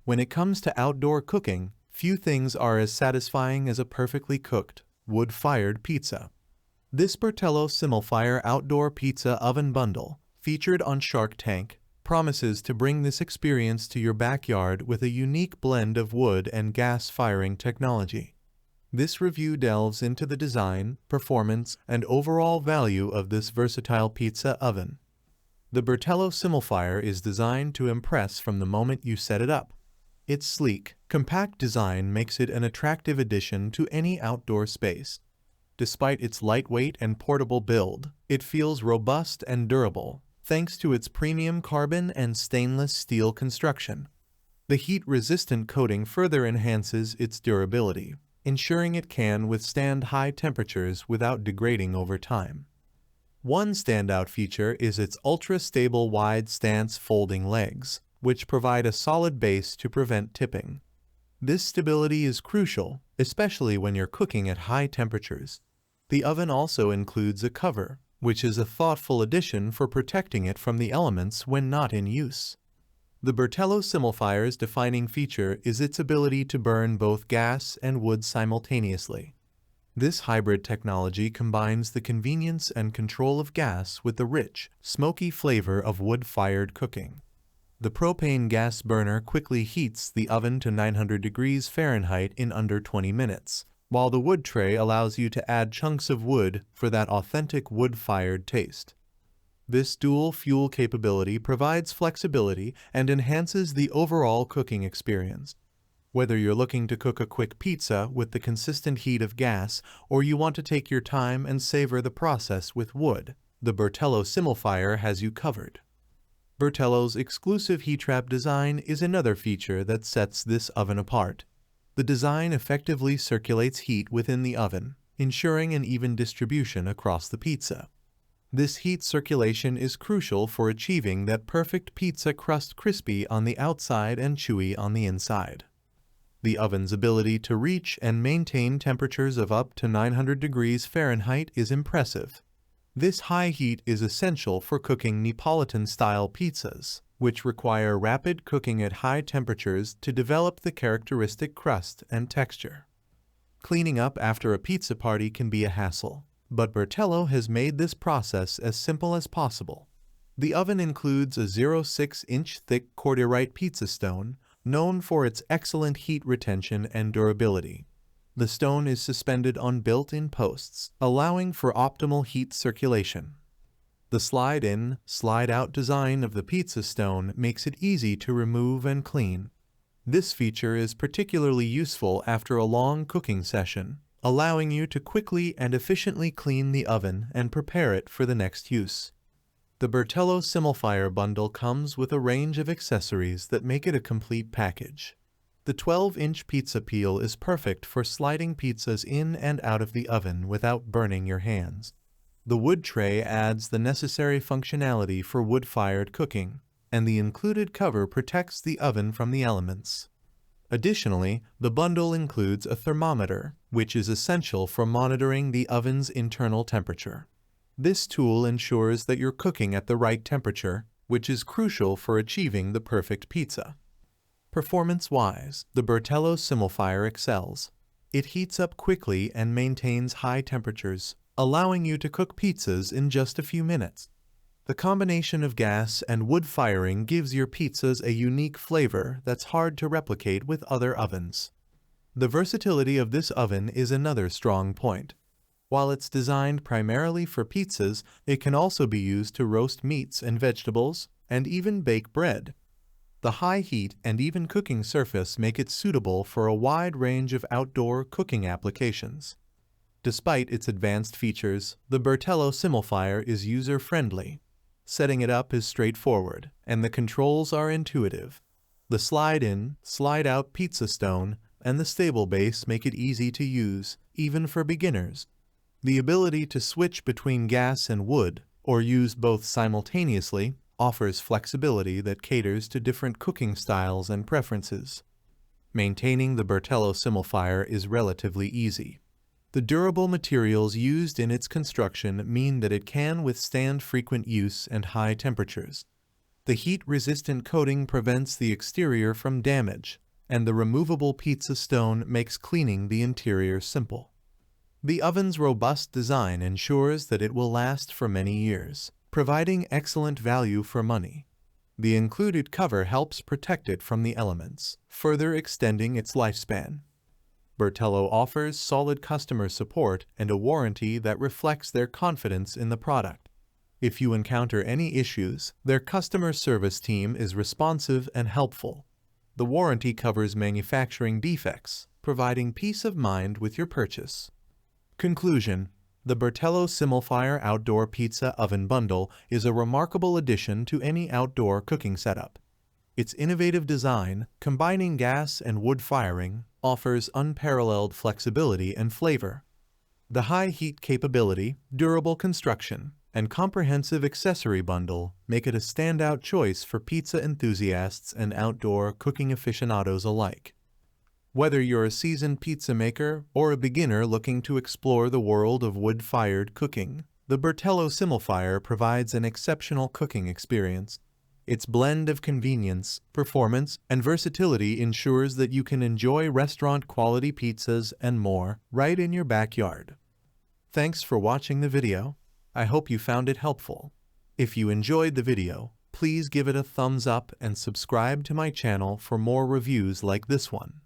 When it comes to outdoor cooking, few things are as satisfying as a perfectly cooked, wood-fired pizza. This Bertello SimulFIRE Outdoor Pizza Oven Bundle, featured on Shark Tank, promises to bring this experience to your backyard with a unique blend of wood and gas firing technology. This review delves into the design, performance, and overall value of this versatile pizza oven. The Bertello SimulFIRE is designed to impress from the moment you set it up. Its sleek, compact design makes it an attractive addition to any outdoor space. Despite its lightweight and portable build, it feels robust and durable, thanks to its premium carbon and stainless steel construction. The heat-resistant coating further enhances its durability, ensuring it can withstand high temperatures without degrading over time. One standout feature is its ultra-stable wide-stance folding legs, which provide a solid base to prevent tipping. This stability is crucial, especially when you're cooking at high temperatures. The oven also includes a cover, which is a thoughtful addition for protecting it from the elements when not in use. The Bertello SimulFIRE's defining feature is its ability to burn both gas and wood simultaneously. This hybrid technology combines the convenience and control of gas with the rich, smoky flavor of wood-fired cooking. The propane gas burner quickly heats the oven to 900 degrees Fahrenheit in under 20 minutes, while the wood tray allows you to add chunks of wood for that authentic wood-fired taste. This dual fuel capability provides flexibility and enhances the overall cooking experience. Whether you're looking to cook a quick pizza with the consistent heat of gas, or you want to take your time and savor the process with wood, the Bertello SimulFIRE has you covered. Bertello's exclusive heat trap design is another feature that sets this oven apart. The design effectively circulates heat within the oven, ensuring an even distribution across the pizza. This heat circulation is crucial for achieving that perfect pizza crust, crispy on the outside and chewy on the inside. The oven's ability to reach and maintain temperatures of up to 900 degrees Fahrenheit is impressive. This high heat is essential for cooking Neapolitan-style pizzas, which require rapid cooking at high temperatures to develop the characteristic crust and texture. Cleaning up after a pizza party can be a hassle, but Bertello has made this process as simple as possible. The oven includes a 0.6-inch thick corduroy pizza stone, known for its excellent heat retention and durability. The stone is suspended on built-in posts, allowing for optimal heat circulation. The slide-in, slide-out design of the pizza stone makes it easy to remove and clean. This feature is particularly useful after a long cooking session, allowing you to quickly and efficiently clean the oven and prepare it for the next use. The Bertello SimulFIRE Bundle comes with a range of accessories that make it a complete package. The 12-inch pizza peel is perfect for sliding pizzas in and out of the oven without burning your hands. The wood tray adds the necessary functionality for wood-fired cooking, and the included cover protects the oven from the elements. Additionally, the bundle includes a thermometer, which is essential for monitoring the oven's internal temperature. This tool ensures that you're cooking at the right temperature, which is crucial for achieving the perfect pizza. Performance-wise, the Bertello SimulFIRE excels. It heats up quickly and maintains high temperatures, allowing you to cook pizzas in just a few minutes. The combination of gas and wood firing gives your pizzas a unique flavor that's hard to replicate with other ovens. The versatility of this oven is another strong point. While it's designed primarily for pizzas, it can also be used to roast meats and vegetables, and even bake bread. The high heat and even cooking surface make it suitable for a wide range of outdoor cooking applications. Despite its advanced features, the Bertello SimulFIRE is user-friendly. Setting it up is straightforward, and the controls are intuitive. The slide-in, slide-out pizza stone and the stable base make it easy to use, even for beginners. The ability to switch between gas and wood, or use both simultaneously, offers flexibility that caters to different cooking styles and preferences. Maintaining the Bertello SimulFIRE is relatively easy. The durable materials used in its construction mean that it can withstand frequent use and high temperatures. The heat-resistant coating prevents the exterior from damage, and the removable pizza stone makes cleaning the interior simple. The oven's robust design ensures that it will last for many years, providing excellent value for money. The included cover helps protect it from the elements, further extending its lifespan. Bertello offers solid customer support and a warranty that reflects their confidence in the product. If you encounter any issues, their customer service team is responsive and helpful. The warranty covers manufacturing defects, providing peace of mind with your purchase. Conclusion: the Bertello SimulFIRE Outdoor Pizza Oven Bundle is a remarkable addition to any outdoor cooking setup. Its innovative design, combining gas and wood firing, offers unparalleled flexibility and flavor. The high heat capability, durable construction, and comprehensive accessory bundle make it a standout choice for pizza enthusiasts and outdoor cooking aficionados alike. Whether you're a seasoned pizza maker or a beginner looking to explore the world of wood-fired cooking, the Bertello SimulFIRE provides an exceptional cooking experience. Its blend of convenience, performance, and versatility ensures that you can enjoy restaurant-quality pizzas and more right in your backyard. Thanks for watching the video. I hope you found it helpful. If you enjoyed the video, please give it a thumbs up and subscribe to my channel for more reviews like this one.